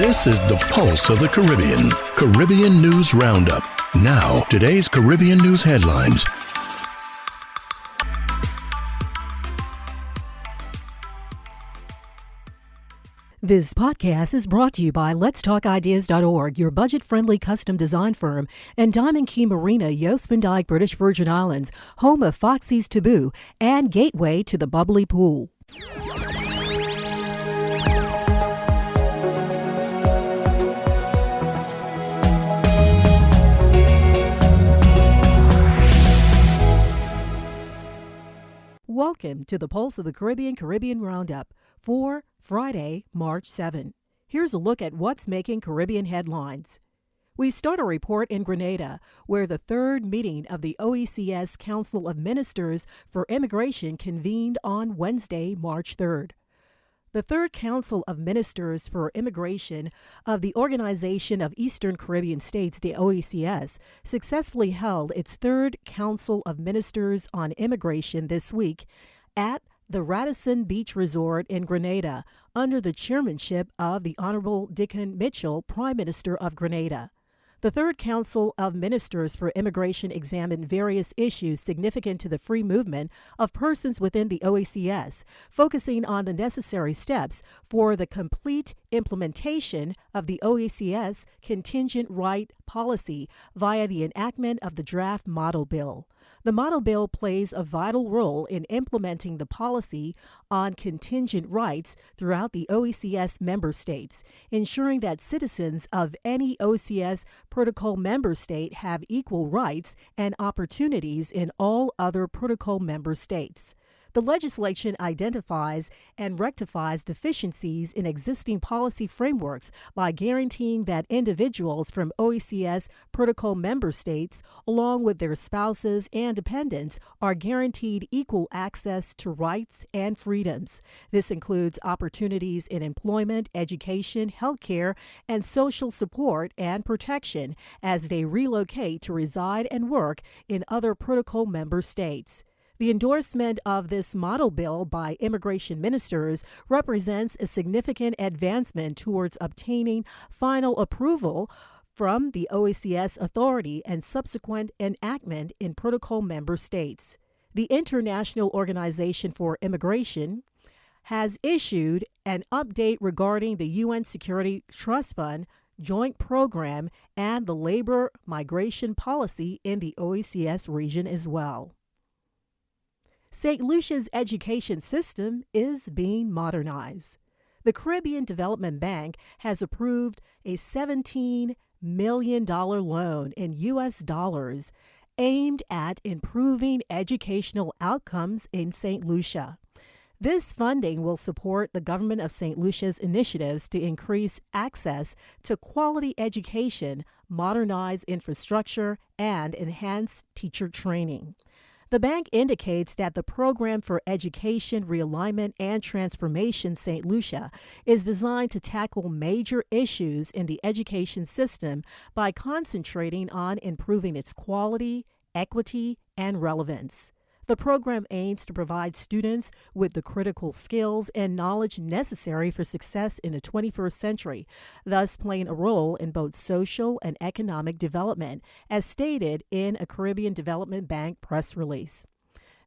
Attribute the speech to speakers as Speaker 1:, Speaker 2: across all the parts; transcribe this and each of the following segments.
Speaker 1: This is the Pulse of the Caribbean, Caribbean News Roundup. Now, today's Caribbean news headlines.
Speaker 2: This podcast is brought to you by letstalkideas.org, your budget-friendly custom design firm, and Diamond Key Marina, Yost Van Dyke, British Virgin Islands, home of Foxy's Taboo, and gateway to the bubbly pool. Welcome to the Pulse of the Caribbean Roundup for Friday, March 7. Here's a look at what's making Caribbean headlines. We start a report in Grenada, where the third meeting of the OECS Council of Ministers for Immigration convened on Wednesday, March 3rd. The Third Council of Ministers for Immigration of the Organization of Eastern Caribbean States, the OECS, successfully held its Third Council of Ministers on Immigration this week at the Radisson Beach Resort in Grenada under the chairmanship of the Honorable Dickon Mitchell, Prime Minister of Grenada. The Third Council of Ministers for Immigration examined various issues significant to the free movement of persons within the OECS, focusing on the necessary steps for the complete implementation of the OECS contingent right policy via the enactment of the draft model bill. The model bill plays a vital role in implementing the policy on contingent rights throughout the OECS member states, ensuring that citizens of any OECS protocol member state have equal rights and opportunities in all other protocol member states. The legislation identifies and rectifies deficiencies in existing policy frameworks by guaranteeing that individuals from OECS protocol member states, along with their spouses and dependents, are guaranteed equal access to rights and freedoms. This includes opportunities in employment, education, healthcare, and social support and protection as they relocate to reside and work in other protocol member states. The endorsement of this model bill by immigration ministers represents a significant advancement towards obtaining final approval from the OECS authority and subsequent enactment in protocol member states. The International Organization for Immigration has issued an update regarding the UN Security Trust Fund joint program and the labor migration policy in the OECS region as well. St. Lucia's education system is being modernized. The Caribbean Development Bank has approved a $17 million loan in U.S. dollars aimed at improving educational outcomes in St. Lucia. This funding will support the government of St. Lucia's initiatives to increase access to quality education, modernize infrastructure, and enhance teacher training. The bank indicates that the Program for Education, Realignment, and Transformation St. Lucia is designed to tackle major issues in the education system by concentrating on improving its quality, equity, and relevance. The program aims to provide students with the critical skills and knowledge necessary for success in the 21st century, thus playing a role in both social and economic development, as stated in a Caribbean Development Bank press release.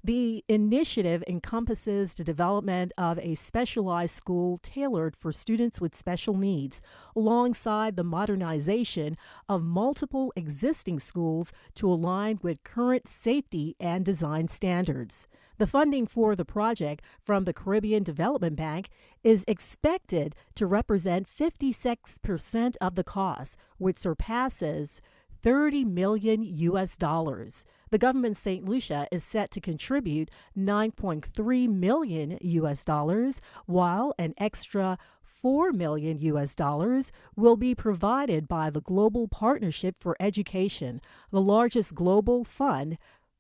Speaker 2: The initiative encompasses the development of a specialized school tailored for students with special needs, alongside the modernization of multiple existing schools to align with current safety and design standards. The funding for the project from the Caribbean Development Bank is expected to represent 56% of the cost, which surpasses $30 million U.S. dollars. The government of St. Lucia is set to contribute $9.3 million U.S. dollars, while an extra $4 million U.S. dollars will be provided by the Global Partnership for Education, the largest global fund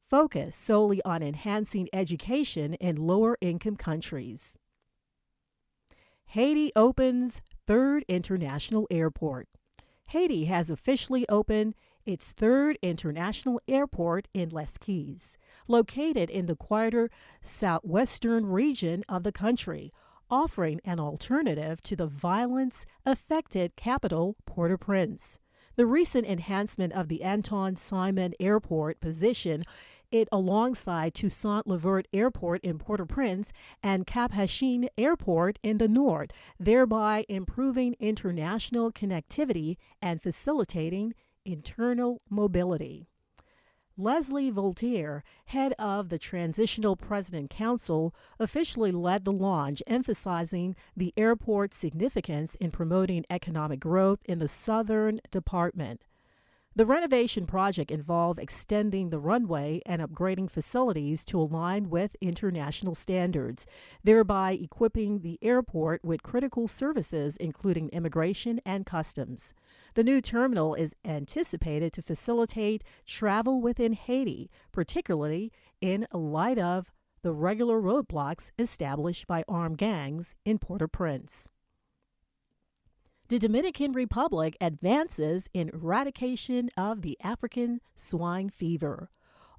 Speaker 2: focused solely on enhancing education in lower-income countries. Haiti opens third international airport. Haiti has officially opened its third international airport in Les Keys, located in the quieter southwestern region of the country. offering an alternative to the violence-affected capital, Port-au-Prince. The recent enhancement of the Anton Simon Airport position it alongside Toussaint Louverture Airport in Port-au-Prince and Cap-Haitien Airport in the north, thereby improving international connectivity and facilitating internal mobility. Leslie Voltaire, head of the Transitional President Council, officially led the launch, emphasizing the airport's significance in promoting economic growth in the southern department. The renovation project involved extending the runway and upgrading facilities to align with international standards, thereby equipping the airport with critical services including immigration and customs. The new terminal is anticipated to facilitate travel within Haiti, particularly in light of the regular roadblocks established by armed gangs in Port-au-Prince. The Dominican Republic advances in eradication of the African swine fever.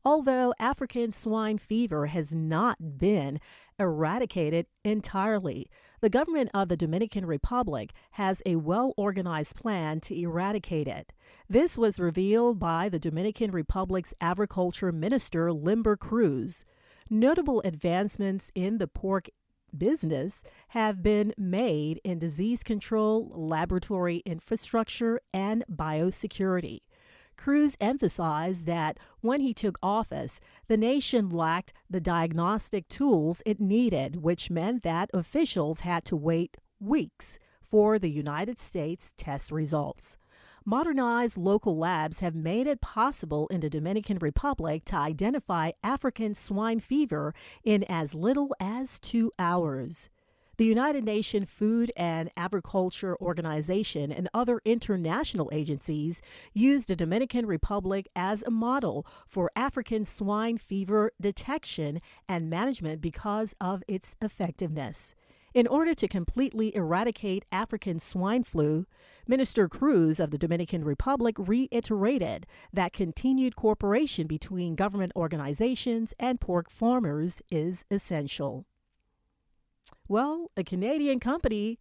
Speaker 2: Although African swine fever has not been eradicated entirely, the government of the Dominican Republic has a well-organized plan to eradicate it. This was revealed by the Dominican Republic's Agriculture Minister, Limber Cruz. Notable advancements in the pork business have been made in disease control, laboratory infrastructure, and biosecurity. Cruz emphasized that when he took office, the nation lacked the diagnostic tools it needed, which meant that officials had to wait weeks for the United States test results. Modernized local labs have made it possible in the Dominican Republic to identify African swine fever in as little as 2 hours. The United Nations Food and Agriculture Organization and other international agencies use the Dominican Republic as a model for African swine fever detection and management because of its effectiveness. In order to completely eradicate African swine flu, Minister Cruz of the Dominican Republic reiterated that continued cooperation between government organizations and pork farmers is essential. Well, a Canadian company,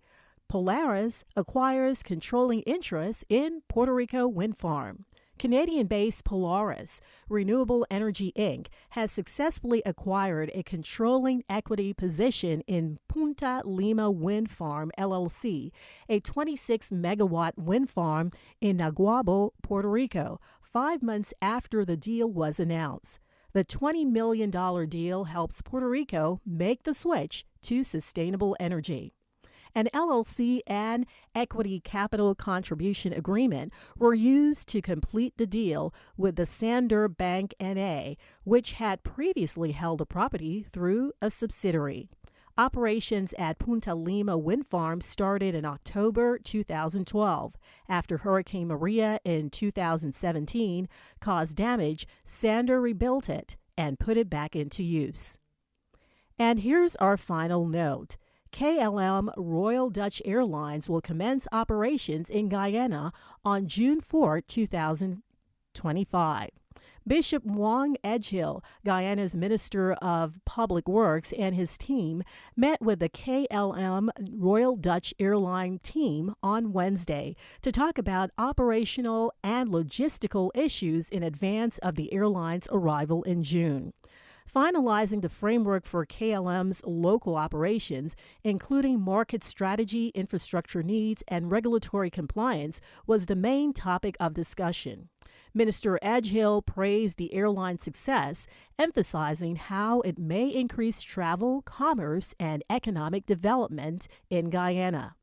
Speaker 2: Polaris, acquires controlling interest in Puerto Rico Wind Farm. Canadian-based Polaris Renewable Energy Inc. has successfully acquired a controlling equity position in Punta Lima Wind Farm, LLC, a 26-megawatt wind farm in Naguabo, Puerto Rico, 5 months after the deal was announced. The $20 million deal helps Puerto Rico make the switch to sustainable energy. An LLC and equity capital contribution agreement were used to complete the deal with the Sander Bank N.A., which had previously held the property through a subsidiary. Operations at Punta Lima Wind Farm started in October 2012. After Hurricane Maria in 2017 caused damage, Sander rebuilt it and put it back into use. And here's our final note. KLM Royal Dutch Airlines will commence operations in Guyana on June 4, 2025. Bishop Wang Edgehill, Guyana's Minister of Public Works, and his team met with the KLM Royal Dutch Airline team on Wednesday to talk about operational and logistical issues in advance of the airline's arrival in June. Finalizing the framework for KLM's local operations, including market strategy, infrastructure needs, and regulatory compliance, was the main topic of discussion. Minister Edgehill praised the airline's success, emphasizing how it may increase travel, commerce, and economic development in Guyana.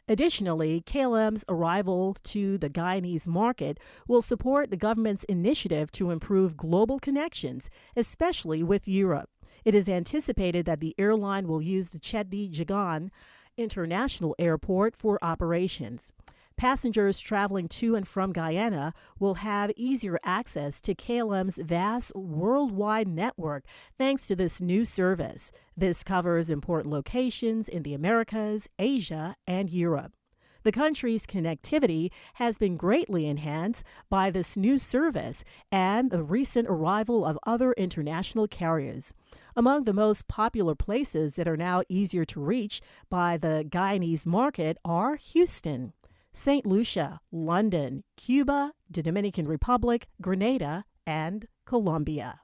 Speaker 2: Additionally, KLM's arrival to the Guyanese market will support the government's initiative to improve global connections, especially with Europe. It is anticipated that the airline will use the Chedi Jagan International Airport for operations. Passengers traveling to and from Guyana will have easier access to KLM's vast worldwide network thanks to this new service. This covers important locations in the Americas, Asia, and Europe. The country's connectivity has been greatly enhanced by this new service and the recent arrival of other international carriers. Among the most popular places that are now easier to reach by the Guyanese market are Houston, St. Lucia, London, Cuba, the Dominican Republic, Grenada, and Colombia.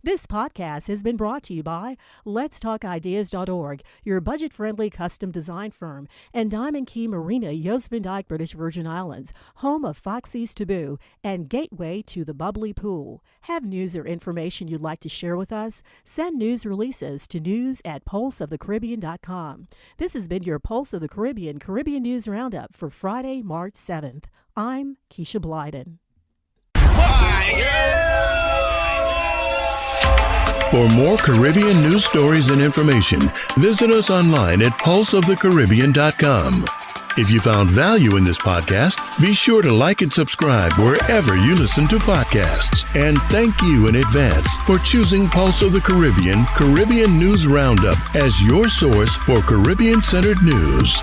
Speaker 2: This podcast has been brought to you by Let'sTalkIdeas.org, your budget-friendly custom design firm, and Diamond Key Marina, Jost Van Dyke, British Virgin Islands, home of Foxy's Taboo and gateway to the Bubbly Pool. Have news or information you'd like to share with us? Send news releases to news@pulseofthecaribbean.com. This has been your Pulse of the Caribbean News Roundup for Friday, March 7th. I'm Keisha Blyden.
Speaker 1: For more Caribbean news stories and information, visit us online at pulseofthecaribbean.com. If you found value in this podcast, be sure to like and subscribe wherever you listen to podcasts. And thank you in advance for choosing Pulse of the Caribbean News Roundup as your source for Caribbean-centered news.